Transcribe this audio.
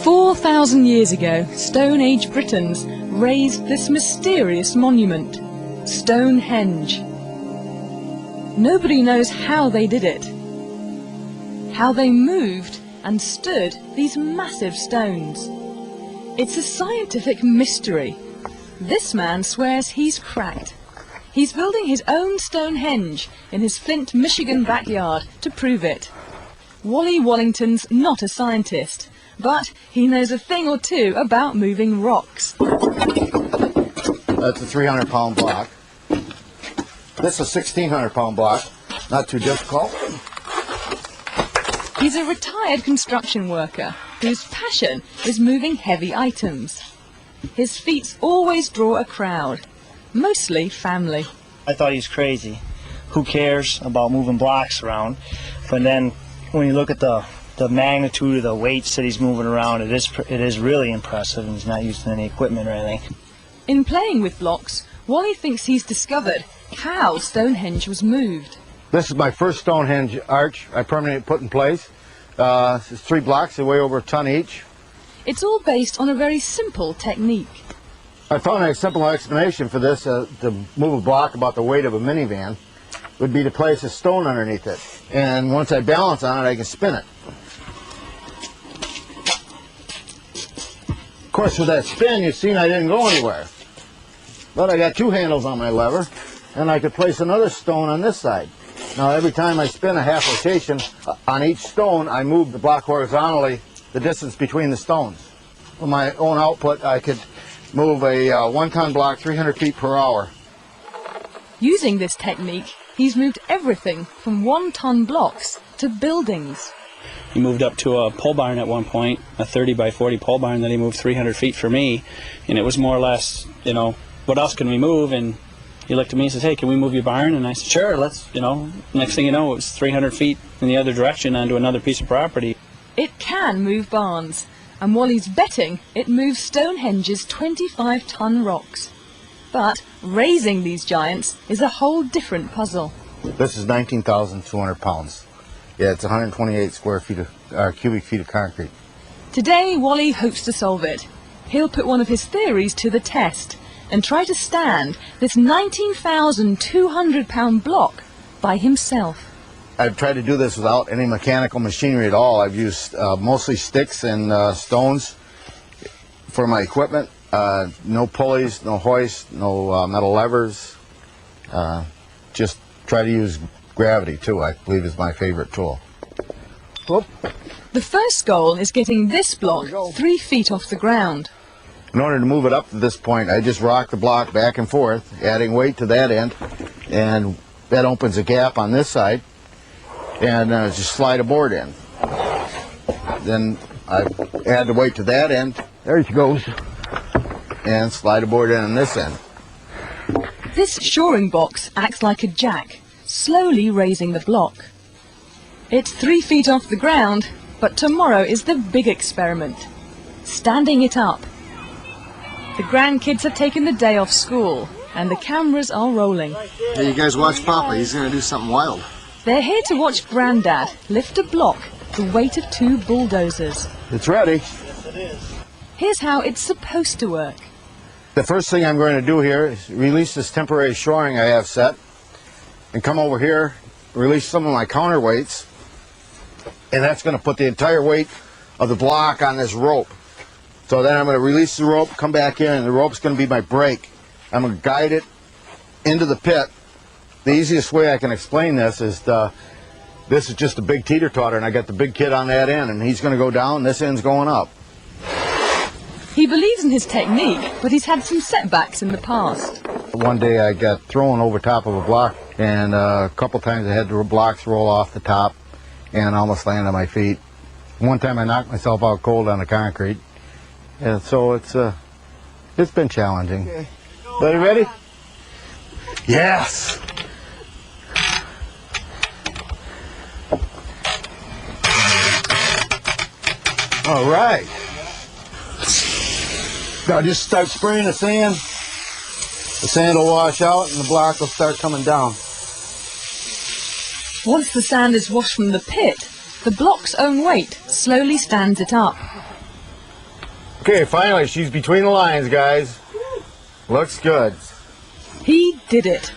4,000 years ago, Stone Age Britons raised this mysterious monument, Stonehenge. Nobody knows how they did it, how they moved and stood these massive stones. It's a scientific mystery. This man swears he's cracked. He's building his own Stonehenge in his Flint, Michigan backyard to prove it. Wally Wallington's not a scientist, but he knows a thing or two about moving rocks. That's a 300-pound block. This is a 1,600-pound block. Not too difficult. He's a retired construction worker whose passion is moving heavy items. His feats always draw a crowd, mostly family. I thought he was crazy. Who cares about moving blocks around? But then when you look at the magnitude of the weights that he's moving around, it is really impressive, and he's not using any equipment or anything. In playing with blocks, Wally thinks he's discovered how Stonehenge was moved. This is my first Stonehenge arch I permanently put in place. It's 3 blocks, they weigh over a ton each. It's all based on a very simple technique. I found a simple explanation for this, to move a block about the weight of a minivan, would be to place a stone underneath it. And once I balance on it, I can spin it. Of course, with that spin, you've seen I didn't go anywhere. But I got 2 handles on my lever, and I could place another stone on this side. Now, every time I spin a half rotation on each stone, I move the block horizontally, the distance between the stones. With my own output, I could move a 1-ton block 300 feet per hour. Using this technique, he's moved everything from 1-ton blocks to buildings. He moved up to a pole barn at one point, a 30 by 40 pole barn that he moved 300 feet for me, and it was more or less, you know, what else can we move? And he looked at me and says, hey, can we move your barn? And I said, sure, let's, you know. Next thing you know, it was 300 feet in the other direction onto another piece of property. It can move barns, and Wally's betting it moves Stonehenge's 25-ton rocks. But raising these giants is a whole different puzzle. This is 19,200 pounds. Yeah, it's 128 square feet of, cubic feet of concrete. Today, Wally hopes to solve it. He'll put one of his theories to the test and try to stand this 19,200-pound block by himself. I've tried to do this without any mechanical machinery at all. I've used mostly sticks and stones for my equipment. No pulleys, no hoists, no metal levers. Just try to use gravity, too, I believe is my favorite tool. Whoop. The first goal is getting this block 3 feet off the ground. In order to move it up to this point, I just rock the block back and forth, adding weight to that end, and that opens a gap on this side, and just slide a board in. Then I add the weight to that end, there it goes, and slide a board in on this end. This shoring box acts like a jack, slowly raising the block. It's 3 feet off the ground, but tomorrow is the big experiment, standing it up. The grandkids have taken the day off school, and the cameras are rolling. Hey, you guys watch Papa, he's going to do something wild. They're here to watch Grandad lift a block the weight of 2 bulldozers. It's ready. Yes, it is. Here's how it's supposed to work. The first thing I'm going to do here is release this temporary shoring I have set, and come over here, release some of my counterweights, and that's going to put the entire weight of the block on this rope. So then I'm going to release the rope, come back in, and the rope's going to be my brake. I'm going to guide it into the pit. The easiest way I can explain this is this is just a big teeter-totter, and I got the big kid on that end, and he's going to go down, this end's going up. He believes in his technique, but he's had some setbacks in the past. One day I got thrown over top of a block, and a couple times I had the blocks roll off the top and almost land on my feet. One time I knocked myself out cold on the concrete, and so it's been challenging. Okay. Buddy, ready? Yes! All right. Now just start spraying the sand. The sand will wash out and the block will start coming down. Once the sand is washed from the pit, the block's own weight slowly stands it up. Okay, finally, she's between the lines, guys. Looks good. He did it.